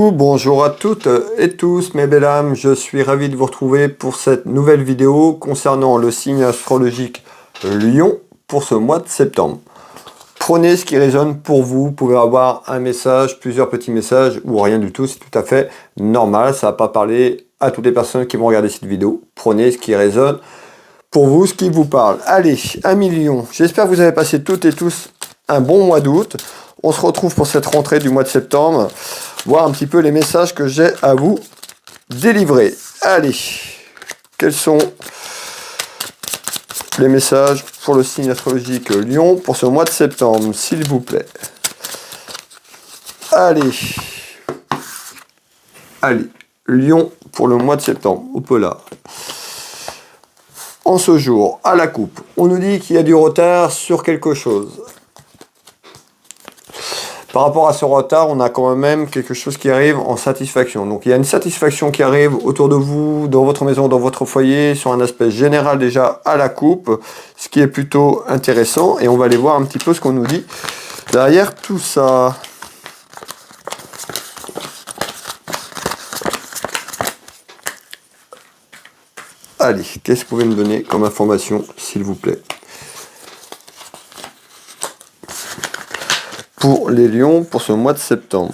Bonjour à toutes et tous mes belles âmes, je suis ravi de vous retrouver pour cette nouvelle vidéo concernant le signe astrologique Lion pour ce mois de septembre. Prenez ce qui résonne pour vous, vous pouvez avoir un message, plusieurs petits messages ou rien du tout, c'est tout à fait normal, ça ne va pas parler à toutes les personnes qui vont regarder cette vidéo. Prenez ce qui résonne pour vous, ce qui vous parle. Allez, 1 million, j'espère que vous avez passé toutes et tous un bon mois d'août. On se retrouve pour cette rentrée du mois de septembre, voir un petit peu les messages que j'ai à vous délivrer. Allez, quels sont les messages pour le signe astrologique Lion pour ce mois de septembre, s'il vous plaît. Allez, Lion pour le mois de septembre, hop là. En ce jour, à la coupe, on nous dit qu'il y a du retard sur quelque chose. Par rapport à ce retard, on a quand même quelque chose qui arrive en satisfaction. Donc il y a une satisfaction qui arrive autour de vous, dans votre maison, dans votre foyer, sur un aspect général déjà à la coupe, ce qui est plutôt intéressant. Et on va aller voir un petit peu ce qu'on nous dit derrière tout ça. Allez, qu'est-ce que vous pouvez me donner comme information, s'il vous plaît? Pour les lions, pour ce mois de septembre.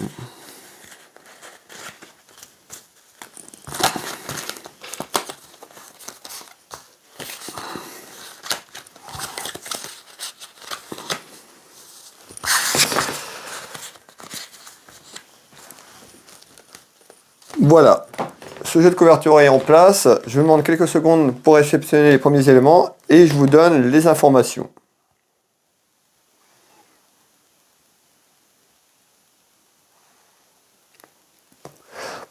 Voilà, ce jeu de couverture est en place. Je vous demande quelques secondes pour réceptionner les premiers éléments et je vous donne les informations.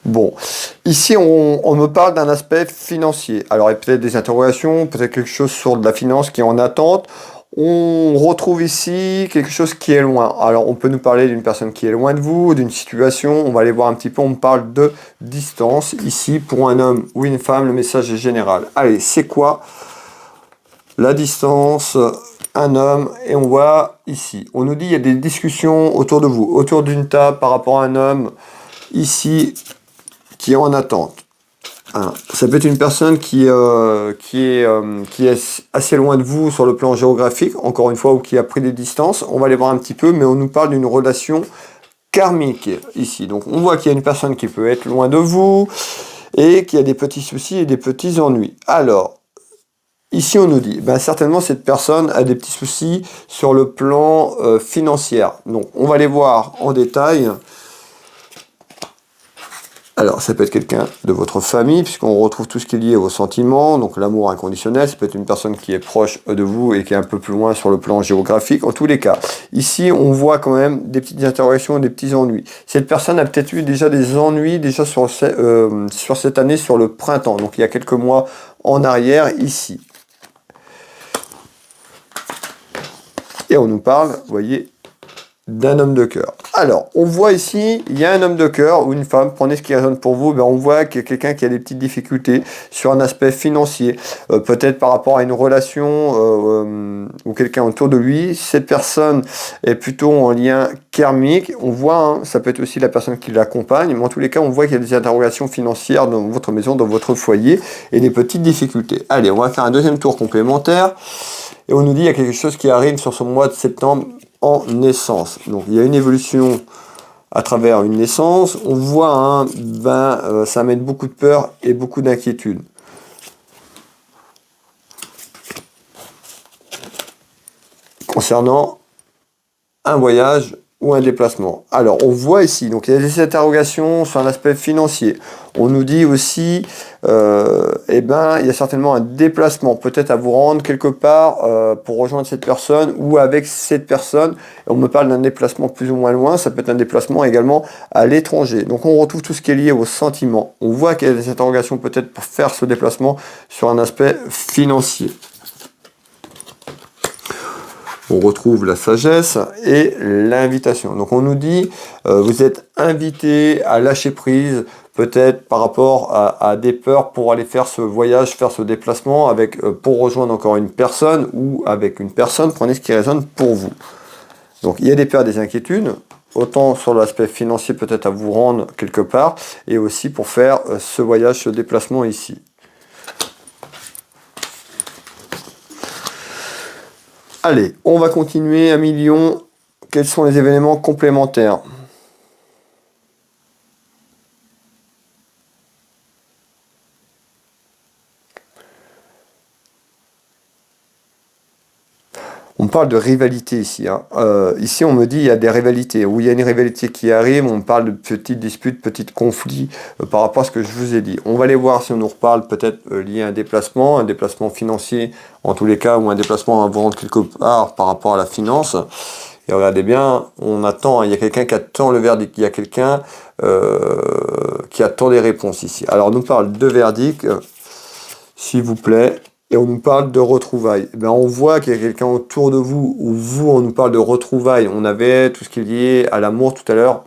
Bon, ici on me parle d'un aspect financier. Alors il y a peut-être des interrogations, peut-être quelque chose sur de la finance qui est en attente. On retrouve ici quelque chose qui est loin. Alors on peut nous parler d'une personne qui est loin de vous, d'une situation. On va aller voir un petit peu, on me parle de distance. Ici pour un homme ou une femme, le message est général. Allez, c'est quoi la distance? Un homme, et on voit ici. On nous dit il y a des discussions autour de vous, autour d'une table par rapport à un homme. Ici, qui est en attente. Ça peut être une personne qui est assez loin de vous sur le plan géographique, encore une fois, ou qui a pris des distances. On va aller voir un petit peu, mais on nous parle d'une relation karmique ici. Donc on voit qu'il y a une personne qui peut être loin de vous et qui a des petits soucis et des petits ennuis. Alors, ici on nous dit, certainement cette personne a des petits soucis sur le plan financier. Donc on va les voir en détail. Alors, ça peut être quelqu'un de votre famille, puisqu'on retrouve tout ce qui est lié aux sentiments, donc l'amour inconditionnel. Ça peut être une personne qui est proche de vous et qui est un peu plus loin sur le plan géographique. En tous les cas, ici, on voit quand même des petites interrogations, des petits ennuis. Cette personne a peut-être eu déjà des ennuis déjà sur cette année, sur le printemps. Donc, il y a quelques mois en arrière, ici. Et on nous parle, vous voyez, d'un homme de cœur. Alors, on voit ici, il y a un homme de cœur ou une femme, prenez ce qui résonne pour vous, on voit qu'il y a quelqu'un qui a des petites difficultés sur un aspect financier, peut-être par rapport à une relation ou quelqu'un autour de lui. Cette personne est plutôt en lien karmique. On voit, ça peut être aussi la personne qui l'accompagne, mais en tous les cas, on voit qu'il y a des interrogations financières dans votre maison, dans votre foyer, et des petites difficultés. Allez, on va faire un deuxième tour complémentaire, et on nous dit qu'il y a quelque chose qui arrive sur ce mois de septembre, en naissance. Donc il y a une évolution à travers une naissance. On voit ça amène beaucoup de peur et beaucoup d'inquiétude. Concernant un voyage ou un déplacement. Alors on voit ici, donc il y a des interrogations sur un aspect financier. On nous dit aussi, il y a certainement un déplacement, peut-être à vous rendre quelque part pour rejoindre cette personne ou avec cette personne. Et on me parle d'un déplacement plus ou moins loin, ça peut être un déplacement également à l'étranger. Donc on retrouve tout ce qui est lié aux sentiments. On voit qu'il y a des interrogations peut-être pour faire ce déplacement sur un aspect financier. On retrouve la sagesse et l'invitation. Donc on nous dit, vous êtes invité à lâcher prise, peut-être par rapport à des peurs pour aller faire ce voyage, faire ce déplacement, pour rejoindre encore une personne ou avec une personne. Prenez ce qui résonne pour vous. Donc il y a des peurs, des inquiétudes. autant sur l'aspect financier peut-être à vous rendre quelque part, et aussi pour faire ce voyage, ce déplacement ici. Allez, on va continuer à million. Quels sont les événements complémentaires ? On parle de rivalité ici. Hein. Ici, on me dit il y a des rivalités. Où il y a une rivalité qui arrive, on parle de petites disputes, petits conflits par rapport à ce que je vous ai dit. On va aller voir si on nous reparle peut-être lié à un déplacement financier en tous les cas, ou un déplacement à vous rendre quelque part par rapport à la finance. Et regardez bien, on attend, il y a quelqu'un qui attend le verdict, il y a quelqu'un qui attend des réponses ici. Alors, on nous parle de verdict, s'il vous plaît. Et on nous parle de retrouvailles. Eh bien, on voit qu'il y a quelqu'un autour de vous, ou vous, on nous parle de retrouvailles. On avait tout ce qui est lié à l'amour tout à l'heure,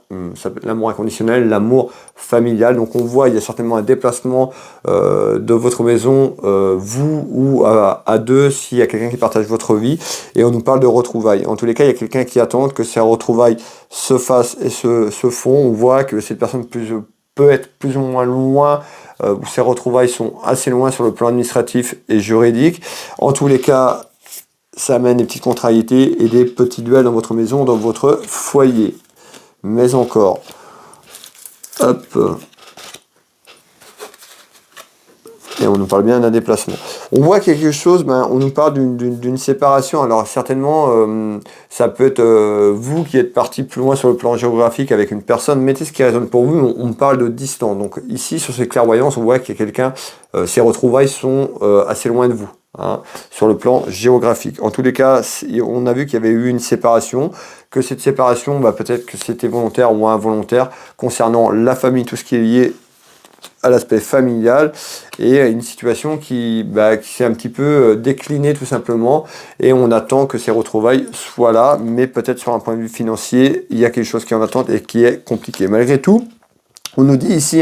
l'amour inconditionnel, l'amour familial. Donc on voit, il y a certainement un déplacement de votre maison, vous ou à deux, s'il y a quelqu'un qui partage votre vie. Et on nous parle de retrouvailles. En tous les cas, il y a quelqu'un qui attend que ces retrouvailles se fassent et se font. On voit que cette personne peut être plus ou moins loin, où ces retrouvailles sont assez loin sur le plan administratif et juridique. En tous les cas, ça amène des petites contrariétés et des petits duels dans votre maison, dans votre foyer. Mais encore, hop, et on nous parle bien d'un déplacement. On voit quelque chose, on nous parle d'une séparation. Alors certainement, ça peut être vous qui êtes parti plus loin sur le plan géographique avec une personne. Mettez ce qui résonne pour vous, on parle de distance. Donc ici, sur ces clairvoyances, on voit qu'il y a quelqu'un, ces retrouvailles sont assez loin de vous. Hein, sur le plan géographique. En tous les cas, on a vu qu'il y avait eu une séparation, que cette séparation, peut-être que c'était volontaire ou involontaire, concernant la famille, tout ce qui est lié à l'aspect familial, et une situation qui s'est un petit peu déclinée tout simplement, et on attend que ces retrouvailles soient là, mais peut-être sur un point de vue financier, il y a quelque chose qui est en attente et qui est compliqué. Malgré tout, on nous dit ici,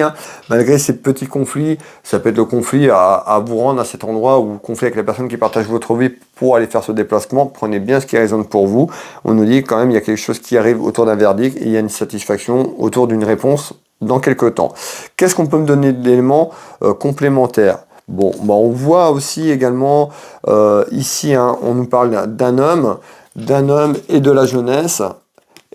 malgré ces petits conflits, ça peut être le conflit à vous rendre à cet endroit, ou conflit avec la personne qui partage votre vie pour aller faire ce déplacement, prenez bien ce qui résonne pour vous. On nous dit quand même il y a quelque chose qui arrive autour d'un verdict, et il y a une satisfaction autour d'une réponse dans quelques temps. Qu'est-ce qu'on peut me donner d'éléments complémentaires ? Bon, on voit aussi également ici, on nous parle d'un homme et de la jeunesse.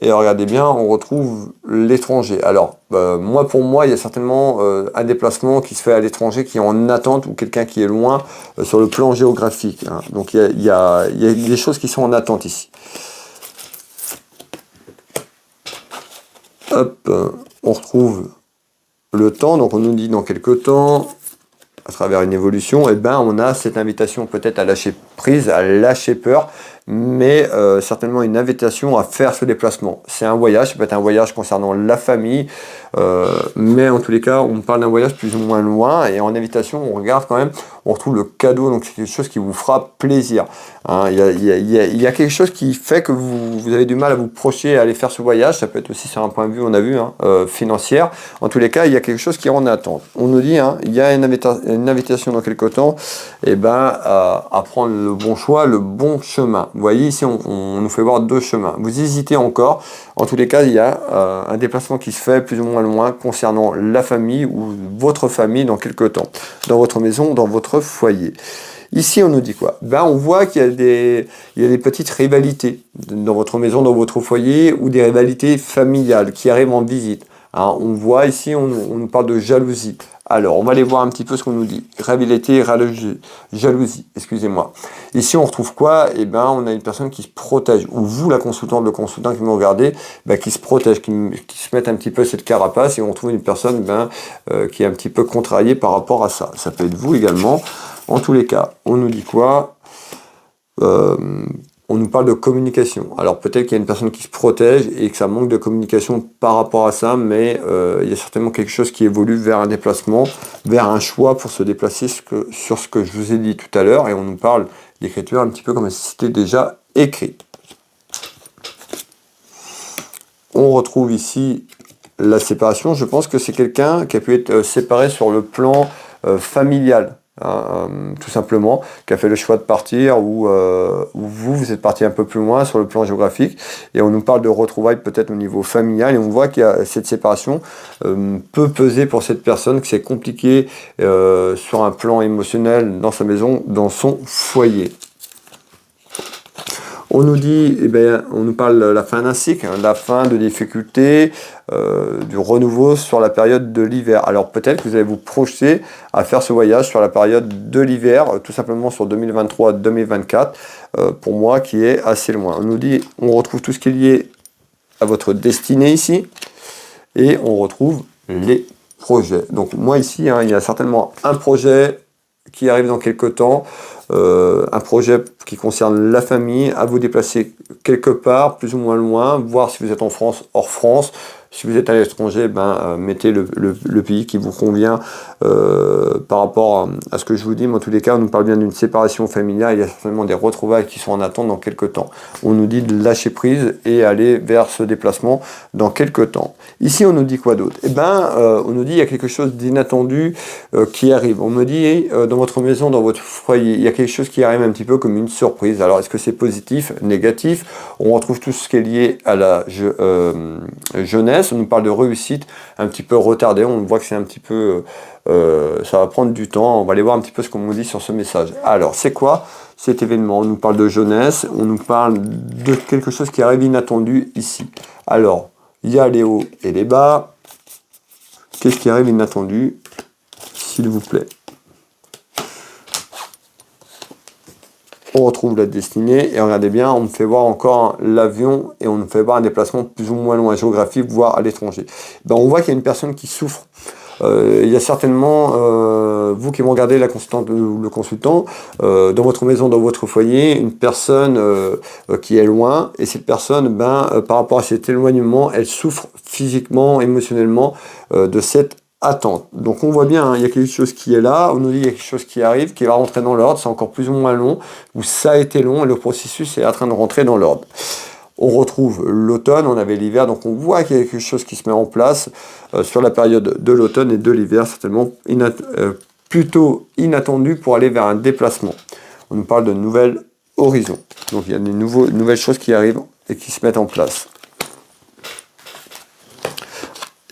Et regardez bien, on retrouve l'étranger. Alors, pour moi, il y a certainement un déplacement qui se fait à l'étranger, qui est en attente, ou quelqu'un qui est loin sur le plan géographique. Hein. Donc, il y a des choses qui sont en attente ici. Hop, on retrouve le temps. Donc, on nous dit dans quelques temps, à travers une évolution, on a cette invitation peut-être à lâcher prise, à lâcher peur, mais certainement une invitation à faire ce déplacement. C'est un voyage, ça peut être un voyage concernant la famille, mais en tous les cas, on parle d'un voyage plus ou moins loin, et en invitation, on regarde quand même, on retrouve le cadeau, donc c'est quelque chose qui vous fera plaisir. Hein, il y a quelque chose qui fait que vous avez du mal à vous projeter à aller faire ce voyage. Ça peut être aussi sur un point de vue, on a vu, financière. En tous les cas, il y a quelque chose qui est en attente. On nous dit, il y a une invitation dans quelques temps, à prendre le bon choix, le bon chemin. Vous voyez, ici, on nous fait voir deux chemins. Vous hésitez encore. En tous les cas, il y a un déplacement qui se fait plus ou moins loin concernant la famille ou votre famille dans quelques temps, dans votre maison, dans votre foyer. Ici, on nous dit quoi ? On voit qu'il y a des petites rivalités dans votre maison, dans votre foyer, ou des rivalités familiales qui arrivent en visite. Alors, on voit ici, on nous parle de jalousie. Alors, on va aller voir un petit peu ce qu'on nous dit. Rivalité, jalousie, excusez-moi. Ici, on retrouve quoi ? On a une personne qui se protège, ou vous, la consultante, le consultant qui me regardez, qui se protège, qui se met un petit peu cette carapace, et on trouve une personne qui est un petit peu contrariée par rapport à ça. Ça peut être vous également. En tous les cas, on nous dit quoi ? On nous parle de communication. Alors peut-être qu'il y a une personne qui se protège et que ça manque de communication par rapport à ça, mais il y a certainement quelque chose qui évolue vers un déplacement, vers un choix pour se déplacer sur ce que je vous ai dit tout à l'heure, et on nous parle d'écriture un petit peu comme si c'était déjà écrit. On retrouve ici la séparation. Je pense que c'est quelqu'un qui a pu être séparé sur le plan familial. tout simplement, qui a fait le choix de partir, ou vous êtes parti un peu plus loin sur le plan géographique, et on nous parle de retrouvailles peut-être au niveau familial, et on voit qu'il y a cette séparation peut peser pour cette personne, que c'est compliqué sur un plan émotionnel dans sa maison, dans son foyer. On nous dit, eh bien, on nous parle de la fin d'un cycle, hein, la fin de difficultés, du renouveau sur la période de l'hiver. Alors peut-être que vous allez vous projeter à faire ce voyage sur la période de l'hiver, tout simplement sur 2023-2024, pour moi qui est assez loin. On nous dit, on retrouve tout ce qui est lié à votre destinée ici, et on retrouve les projets. Donc moi ici, hein, il y a certainement un projet qui arrive dans quelques temps, un projet qui concerne la famille, à vous déplacer quelque part, plus ou moins loin, voir si vous êtes en France, hors France. Si vous êtes à l'étranger, mettez le pays qui vous convient par rapport à ce que je vous dis. Mais en tous les cas, on nous parle bien d'une séparation familiale. Il y a certainement des retrouvailles qui sont en attente dans quelques temps. On nous dit de lâcher prise et aller vers ce déplacement dans quelques temps. Ici, on nous dit quoi d'autre? On nous dit il y a quelque chose d'inattendu qui arrive. On me dit dans votre maison, dans votre foyer, il y a quelque chose qui arrive un petit peu comme une surprise. Alors, est-ce que c'est positif, négatif? On retrouve tout ce qui est lié à la jeunesse. On nous parle de réussite un petit peu retardée. On voit que c'est un petit peu... ça va prendre du temps. On va aller voir un petit peu ce qu'on nous dit sur ce message. Alors, c'est quoi cet événement? On nous parle de jeunesse. On nous parle de quelque chose qui arrive inattendu ici. Alors, il y a les hauts et les bas. Qu'est-ce qui arrive inattendu, s'il vous plaît? On retrouve la destinée, et regardez bien, on me fait voir encore l'avion, et on me fait voir un déplacement plus ou moins loin géographique, voire à l'étranger. On voit qu'il y a une personne qui souffre. Il y a certainement, vous qui me regardez, la consultante ou le consultant, dans votre maison, dans votre foyer, une personne qui est loin, et cette personne, par rapport à cet éloignement, elle souffre physiquement, émotionnellement de cette attente. Donc on voit bien, hein, il y a quelque chose qui est là, on nous dit il y a quelque chose qui arrive, qui va rentrer dans l'ordre, c'est encore plus ou moins long, ou ça a été long, et le processus est en train de rentrer dans l'ordre. On retrouve l'automne, on avait l'hiver, donc on voit qu'il y a quelque chose qui se met en place sur la période de l'automne et de l'hiver, certainement plutôt inattendu pour aller vers un déplacement. On nous parle de nouveaux horizons, donc il y a des nouvelles choses qui arrivent et qui se mettent en place.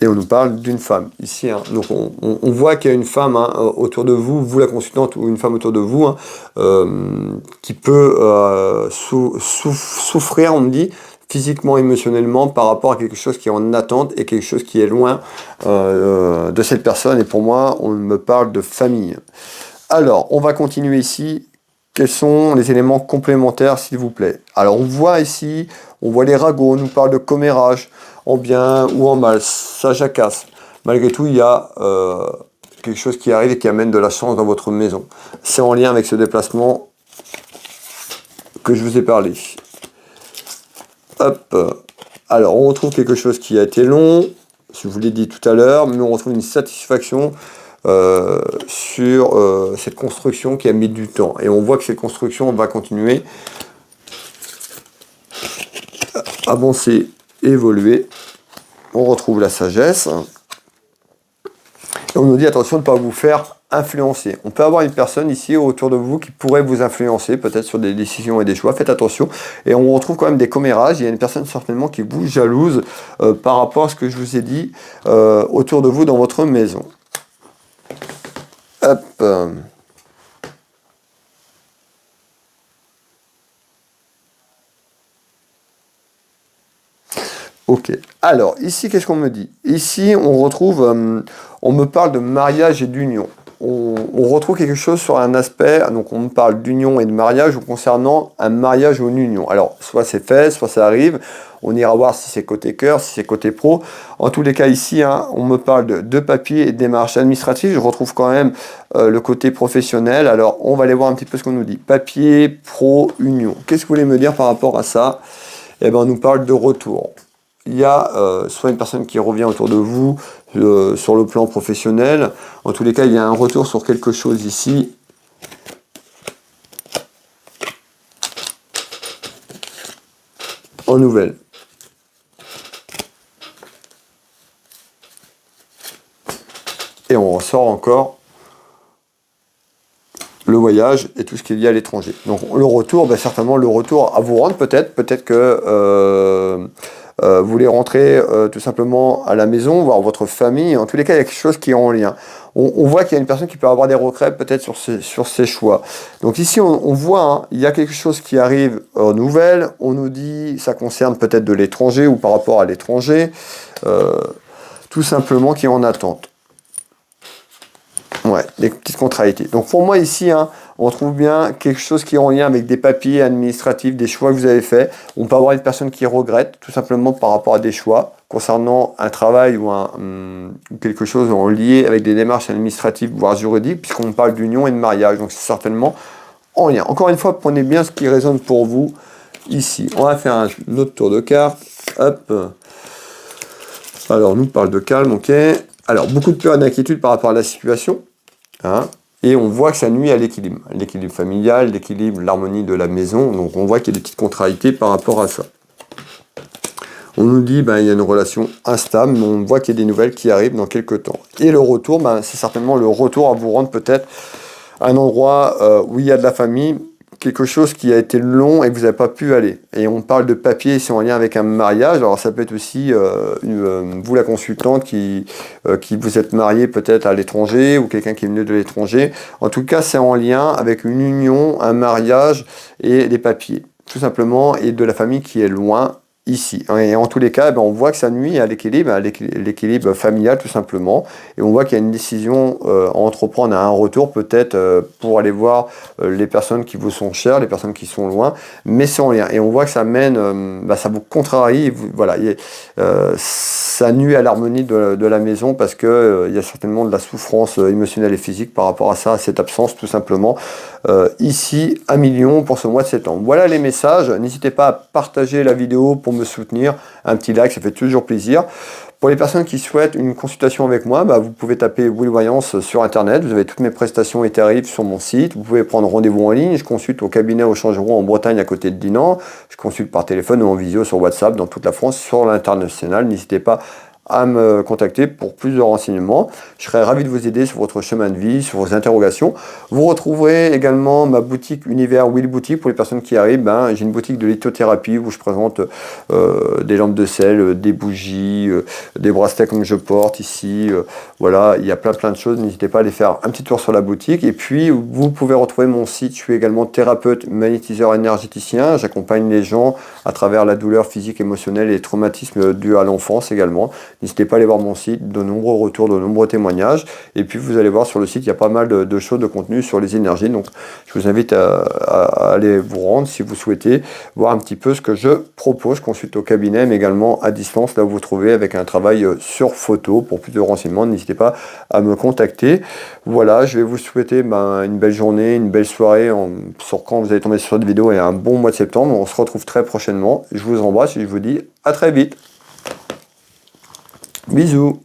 Et on nous parle d'une femme ici. Hein. Donc on voit qu'il y a une femme autour de vous, vous la consultante, ou une femme autour de vous, qui peut souffrir, on me dit, physiquement, émotionnellement, par rapport à quelque chose qui est en attente et quelque chose qui est loin de cette personne. Et pour moi, on me parle de famille. Alors, on va continuer ici. Quels sont les éléments complémentaires, s'il vous plaît? Alors, on voit ici, on voit les ragots, on nous parle de commérage, en bien ou en mal, ça jacasse. Malgré tout, il y a quelque chose qui arrive et qui amène de la chance dans votre maison. C'est en lien avec ce déplacement que je vous ai parlé. Hop. Alors, on retrouve quelque chose qui a été long, je vous l'ai dit tout à l'heure, mais on retrouve une satisfaction sur cette construction qui a mis du temps. Et on voit que cette construction va continuer, avancer, évoluer. On retrouve la sagesse. Et on nous dit attention de ne pas vous faire influencer. On peut avoir une personne ici autour de vous qui pourrait vous influencer, peut-être sur des décisions et des choix. Faites attention. Et on retrouve quand même des commérages. Il y a une personne certainement qui vous jalouse par rapport à ce que je vous ai dit autour de vous dans votre maison. Hop. Ok. Alors, ici, qu'est-ce qu'on me dit? Ici, on retrouve, on me parle de mariage et d'union. On retrouve quelque chose sur un aspect, donc on me parle d'union et de mariage concernant un mariage ou une union. Alors, soit c'est fait, soit ça arrive. On ira voir si c'est côté cœur, si c'est côté pro. En tous les cas, ici, on me parle de papiers et de démarches administratives. Je retrouve quand même le côté professionnel. Alors, on va aller voir un petit peu ce qu'on nous dit. Papier, pro, union. Qu'est-ce que vous voulez me dire par rapport à ça? Eh bien, on nous parle de retour. Il y a soit une personne qui revient autour de vous sur le plan professionnel. En tous les cas, il y a un retour sur quelque chose ici. En nouvelle. Et on ressort encore le voyage et tout ce qui est lié à l'étranger. Donc le retour, ben, certainement le retour à vous rendre peut-être que vous voulez rentrer tout simplement à la maison, voir votre famille. En tous les cas, il y a quelque chose qui est en lien. On voit qu'il y a une personne qui peut avoir des regrets peut-être sur ses choix. Donc ici, on voit, hein, il y a quelque chose qui arrive aux nouvelles. On nous dit, ça concerne peut-être de l'étranger ou par rapport à l'étranger, tout simplement qui est en attente. Ouais, des petites contrariétés. Donc pour moi ici, hein, on trouve bien quelque chose qui est en lien avec des papiers administratifs, des choix que vous avez faits. On peut avoir une personne qui regrette, tout simplement par rapport à des choix concernant un travail ou quelque chose en lié avec des démarches administratives, voire juridiques, puisqu'on parle d'union et de mariage. Donc c'est certainement en lien. Encore une fois, prenez bien ce qui résonne pour vous ici. On va faire un autre tour de carte. Hop. Alors, on nous parle de calme, ok. Alors, beaucoup de peur et d'inquiétude par rapport à la situation. Hein, et on voit que ça nuit à l'équilibre familial, l'équilibre, l'harmonie de la maison. Donc on voit qu'il y a des petites contrariétés par rapport à ça. On nous dit il y a une relation instable, mais on voit qu'il y a des nouvelles qui arrivent dans quelques temps. Et le retour, c'est certainement le retour à vous rendre peut-être à un endroit où il y a de la famille, quelque chose qui a été long et que vous n'avez pas pu aller. Et on parle de papier, c'est en lien avec un mariage. Alors ça peut être aussi vous la consultante qui vous êtes marié peut-être à l'étranger ou quelqu'un qui est venu de l'étranger. En tout cas, c'est en lien avec une union, un mariage et des papiers, tout simplement, et de la famille qui est loin ici. Et en tous les cas, on voit que ça nuit à l'équilibre familial tout simplement. Et on voit qu'il y a une décision à entreprendre à un retour peut-être pour aller voir les personnes qui vous sont chères, les personnes qui sont loin, mais c'est en lien. Et on voit que ça mène, ça vous contrarie, voilà, ça nuit à l'harmonie de la maison parce que il y a certainement de la souffrance émotionnelle et physique par rapport à ça, à cette absence tout simplement. Ici, 1 million pour ce mois de septembre. Voilà les messages. N'hésitez pas à partager la vidéo pour me soutenir. Un petit like, ça fait toujours plaisir. Pour les personnes qui souhaitent une consultation avec moi, vous pouvez taper Will Voyance sur Internet. Vous avez toutes mes prestations et tarifs sur mon site. Vous pouvez prendre rendez-vous en ligne. Je consulte au cabinet au Changeron en Bretagne à côté de Dinan. Je consulte par téléphone ou en visio sur WhatsApp dans toute la France, sur l'international. N'hésitez pas à me contacter pour plus de renseignements. Je serai ravi de vous aider sur votre chemin de vie, sur vos interrogations. Vous retrouverez également ma boutique Univers Will Boutique pour les personnes qui arrivent. J'ai une boutique de lithothérapie où je présente des lampes de sel, des bougies, des bracelets comme je porte ici. Voilà, il y a plein de choses. N'hésitez pas à aller faire un petit tour sur la boutique. Et puis, vous pouvez retrouver mon site. Je suis également thérapeute, magnétiseur énergéticien. J'accompagne les gens à travers la douleur physique, émotionnelle et les traumatismes dus à l'enfance également. N'hésitez pas à aller voir mon site, de nombreux retours, de nombreux témoignages. Et puis vous allez voir sur le site, il y a pas mal de choses, de contenu sur les énergies. Donc je vous invite à aller vous rendre si vous souhaitez voir un petit peu ce que je propose. Je consulte au cabinet, mais également à distance, là où vous trouvez avec un travail sur photo. Pour plus de renseignements, n'hésitez pas à me contacter. Voilà, je vais vous souhaiter une belle journée, une belle soirée sur quand vous allez tomber sur cette vidéo et un bon mois de septembre. On se retrouve très prochainement. Je vous embrasse et je vous dis à très vite. Bisous.